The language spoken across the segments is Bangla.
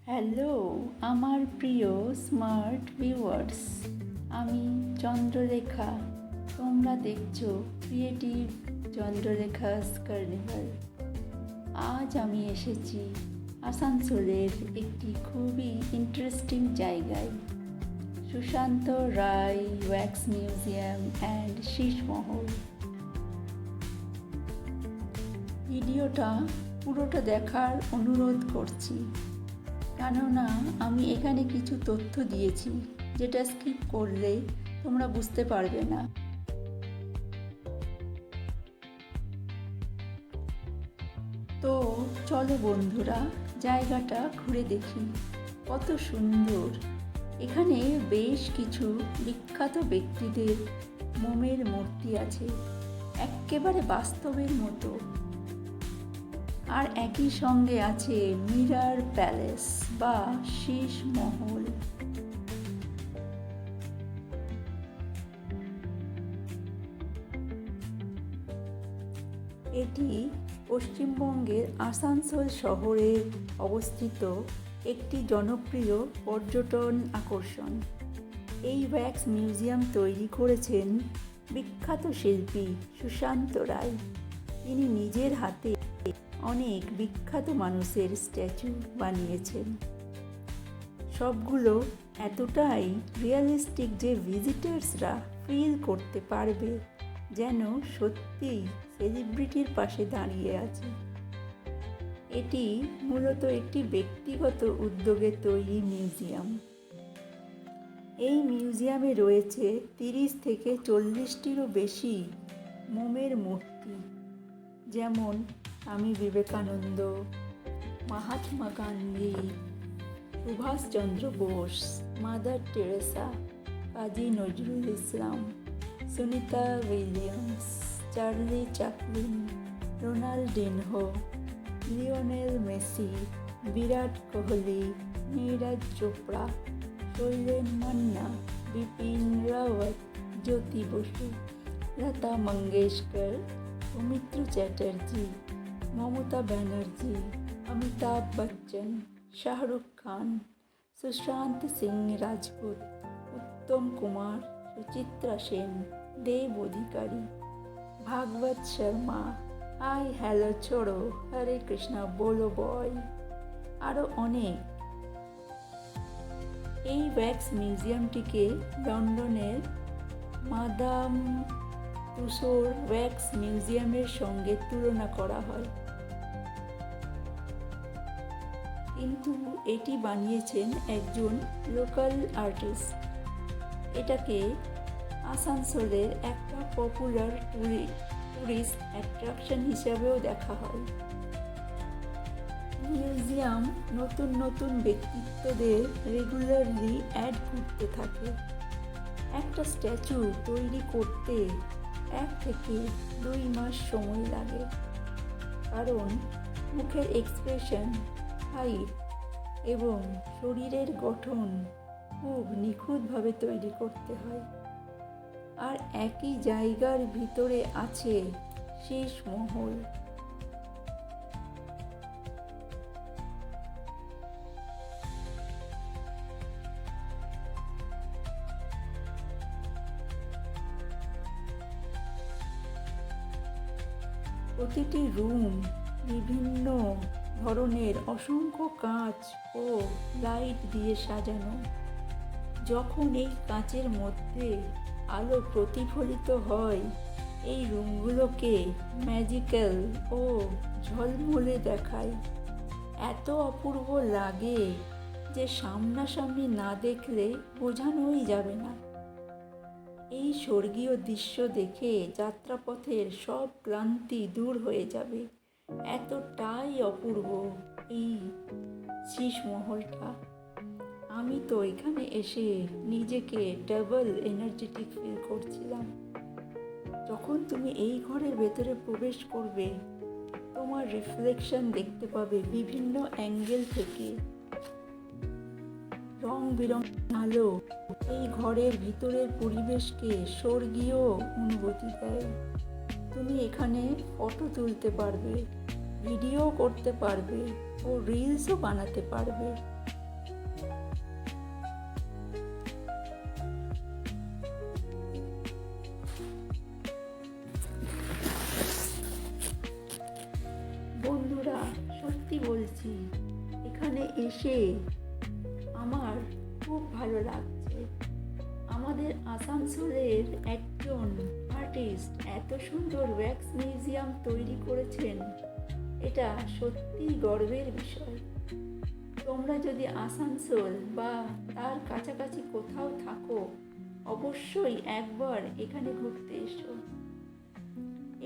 হ্যালো আমার প্রিয় স্মার্ট ভিউয়ার্স, আমি চন্দ্ররেখা। তোমরা দেখছো ক্রিয়েটিভ চন্দ্ররেখাস কার্নিভাল। আজ আমি এসেছি আসানসোলের একটি খুবই ইন্টারেস্টিং জায়গায়, সুশান্ত রায় ওয়্যাক্স মিউজিয়াম অ্যান্ড শীষমহল। ভিডিওটা পুরোটা দেখার অনুরোধ করছি, কেননা আমি এখানে কিছু তথ্য দিয়েছি যেটা স্কিপ করলে তোমরা বুঝতে পারবে না। তো চলো বন্ধুরা, জায়গাটা ঘুরে দেখি কত সুন্দর। এখানে বেশ কিছু বিখ্যাত ব্যক্তিদের মোমের মূর্তি আছে, একেবারে বাস্তবের মতো। আর একই সঙ্গে আছে মিরার প্যালেস বা শীষ মহল। এটি পশ্চিমবঙ্গের আসানসোল শহরে অবস্থিত একটি জনপ্রিয় পর্যটন আকর্ষণ। এই ওয়্যাক্স মিউজিয়াম তৈরি করেছেন বিখ্যাত শিল্পী সুশান্ত রায়। তিনি নিজের হাতে অনেক বিখ্যাত মানুষের স্ট্যাচু বানিয়েছেন। সবগুলো এতটাই রিয়েলিস্টিক যে ভিজিটার্সরা ফিল করতে পারবে যেন সত্যিই সেলিব্রিটির পাশে দাঁড়িয়ে আছে। এটি মূলত একটি ব্যক্তিগত উদ্যোগে তৈরি মিউজিয়াম। এই মিউজিয়ামে রয়েছে 30 থেকে 40টিরও বেশি মোমের মূর্তি, যেমন Swami Vivekananda, Mahatma Gandhi, Subhash Chandra Bose, Mother Teresa, Kazi Nazrul Islam, Sunita Williams, Charlie Chaplin, Ronaldinho, Lionel Messi, Virat Kohli, Neeraj Chopra, Sailen Manna, Bipin Rawat, Jyoti Basu, Lata Mangeshkar, Soumitra Chatterjee, Mamata Banerjee, Amitabh Bachchan, Shahrukh Khan, Sushant Singh Rajput, Uttam Kumar, Suchitra Sen, Dev Adhikari, Bhagwat Sharma, hi hello ছোড়ো, হরে কৃষ্ণা বলো বয়, আরও অনেক। এই ওয়্যাক্স মিউজিয়ামটিকে লন্ডনের মাদাম তুসোর ওয়্যাক্স মিউজিয়ামের সঙ্গে তুলনা করা হয়, কিন্তু এটি বানিয়েছেন একজন লোকাল আর্টিস্ট। এটাকে আসানসোলের একটা পপুলার টুরিস্ট অ্যাট্রাকশন হিসাবেও দেখা হয়। মিউজিয়াম নতুন নতুন ব্যক্তিত্বদের রেগুলারলি অ্যাড করতে থাকে। একটা স্ট্যাচু তৈরি করতে 1 থেকে 2 মাস সময় লাগে, কারণ মুখের এক্সপ্রেশন, হাইট এবং শরীরের গঠন খুব নিখুঁতভাবে তৈরি করতে হয়। আর একই জায়গার ভিতরে আছে শীষ মহল। প্রতিটি রুম বিভিন্ন ধরনের অসংখ্য কাঁচ ও লাইট দিয়ে সাজানো। যখন এই কাঁচের মধ্যে আলো প্রতিফলিত হয়, এই রুমগুলোকে ম্যাজিক্যাল ও ঝলমলে দেখায়। এত অপূর্ব লাগে যে সামনাসামনি না দেখলে বোঝানোই যাবে না। এই স্বর্গীয় দৃশ্য দেখে যাত্রাপথের সব ক্লান্তি দূর হয়ে যাবে, এতটাই অপূর্ব এই শীষমহলটা। আমি তো এখানে এসে নিজেকে ডাবল এনার্জেটিক ফিল করছিলাম। যখন তুমি এই ঘরের ভেতরে প্রবেশ করবে, তোমার রিফ্লেকশন দেখতে পাবে বিভিন্ন অ্যাঙ্গেল থেকে। রং বেরং আলো এই ঘরের ভিতরের পরিবেশকে স্বর্গীয় অনুভূতি দেয়। তুমি এখানে ফটো তুলতে পারবে, ভিডিও করতে পারবে ও রিলসও বানাতে পারবে। বলছি, এখানে এসে আমার খুব ভালো লাগছে। আমাদের আসানসোলের একজন আর্টিস্ট এত সুন্দর ওয়্যাক্স মিউজিয়াম তৈরি করেছেন, এটা সত্যি গর্বের বিষয়। তোমরা যদি আসানসোল বা তার কাছাকাছি কোথাও থাকো, অবশ্যই একবার এখানে ঘুরতে এসো।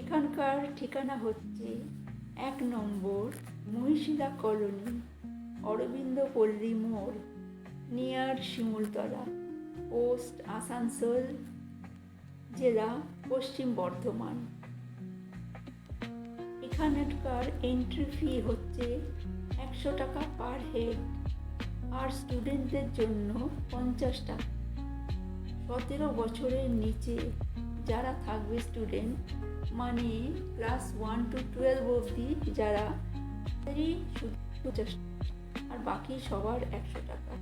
এখানকার ঠিকানা হচ্ছে 1 নম্বর মহিশিলা কলোনি, অরবিন্দ পল্লী মোড়, নিয়ার শিমুলতলা, পোস্ট আসানসোল, জেলা পশ্চিম বর্ধমান। এখানকার এন্ট্রি ফি হচ্ছে 100 টাকা পার হেড, আর স্টুডেন্টদের জন্য 50 টাকা। 17 বছরের নিচে যারা থাকবে স্টুডেন্ট, মানে ক্লাস 1 to 12 অবধি যারা, আর বাকি সবার 100 টাকা।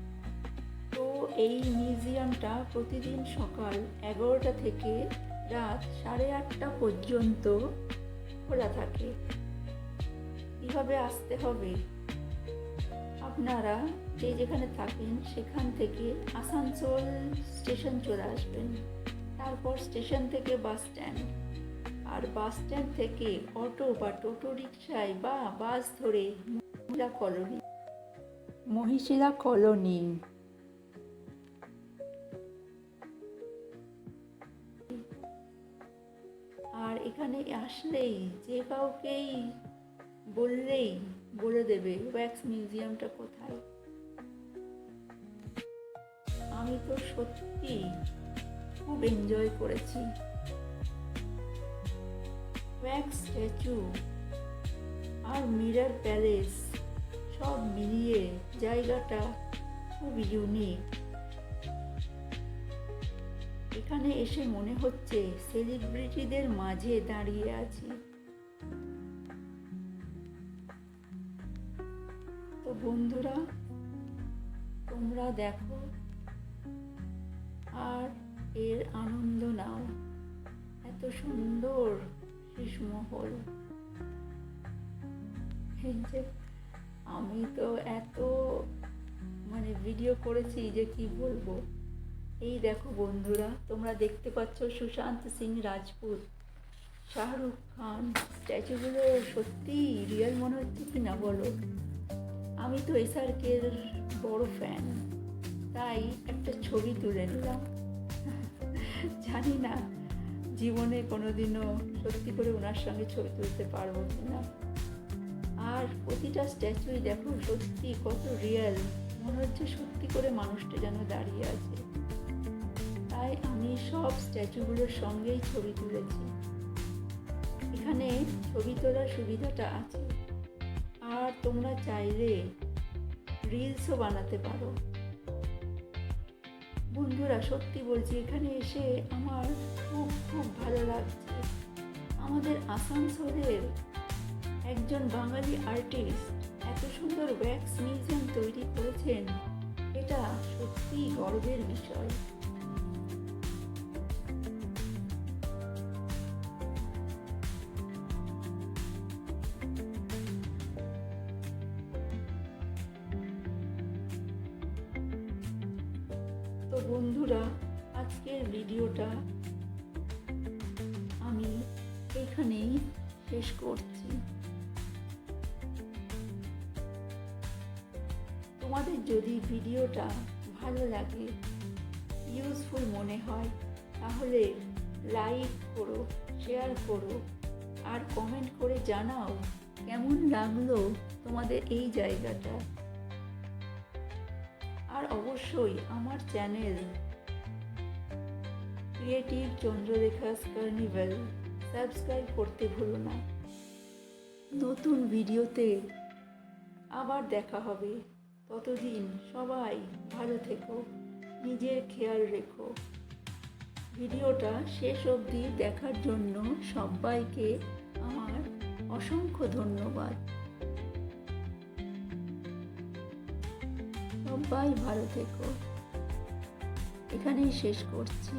তো এই মিউজিয়ামটা প্রতিদিন সকাল 11টা থেকে রাত 8:30 পর্যন্ত খোলা থাকে। কীভাবে আসতে হবে? আপনারা যে যেখানে থাকেন সেখান থেকে আসানসোল স্টেশন চলে আসবেন, তারপর স্টেশন থেকে বাস স্ট্যান্ড, আর বাস স্ট্যান্ড থেকে অটো বা টোটো রিক্সায় বা বাস ধরে মহিশিলা কলোনি। আর এখানে আসলেই যে কাউকেই বললেই বলে দেবে ওয়্যাক্স মিউজিয়ামটা কোথায়। আমি তো সত্যি খুব এনজয় করেছি। ওয়্যাক্স স্ট্যাচু আর মিরর প্যালেস সব মিলিয়ে জায়গাটা খুব ইউনিক। এখানে এসে মনে হচ্ছে সেলিব্রিটিদের মাঝে দাঁড়িয়ে আছি। তো বন্ধুরা, তোমরা দেখো আর এর আনন্দ নাও। এত সুন্দর শীষমহল। আমি তো এত ভিডিও করেছি যে কি বলবো। এই দেখো বন্ধুরা, তোমরা দেখতে পাচ্ছ সুশান্ত সিং রাজপুত, শাহরুখ খান। স্ট্যাচুগুলো সত্যি রিয়েল মনে হচ্ছে কি না বলো? আমি তো এসআরকের বড় ফ্যান, তাই একটা ছবি তুলে নিলাম। জানি না জীবনে কোনোদিনও সত্যি করে ওনার সঙ্গে ছবি তুলতে পারবো কিনা। আর প্রতিটা স্ট্যাচুই দেখো সত্যি কত রিয়েল, মনে হচ্ছে সত্যি করে মানুষটা যেন দাঁড়িয়ে আছে। তাই আমি সব স্ট্যাচুগুলোর সঙ্গেই ছবি তুলেছি। এখানে ছবি তোলার সুবিধাটা আছে, আর তোমরা চাইলে রিলসও বানাতে পারো। বন্ধুরা সত্যি বলছি, এখানে এসে আমার খুব খুব ভালো লাগছে। আমাদের আসানসোলের একজন বাঙালি আর্টিস্ট এত সুন্দর ওয়্যাক্স মিউজিয়াম তৈরি করেছেন, এটা সত্যি গর্বের বিষয়। তো বন্ধুরা, আজকের ভিডিওটা আমি এখানেই শেষ করছি। তোমাদের যদি ভিডিওটা ভালো লাগে, ইউজফুল মনে হয়, তাহলে লাইক করো, শেয়ার করো, আর কমেন্ট করে জানাও কেমন লাগলো তোমাদের এই জায়গাটা। আর অবশ্যই আমার চ্যানেল ক্রিয়েটিভ চন্দ্রলেখাস কার্নিভাল সাবস্ক্রাইব করতে ভুলো না। নতুন ভিডিওতে আবার দেখা হবে। ততদিন সবাই ভালো থেকো, নিজের খেয়াল রেখো। ভিডিওটা শেষ অবধি দেখার জন্য সবাইকে আমার অসংখ্য ধন্যবাদ। সবাই ভালো থেকো। এখানেই শেষ করছি।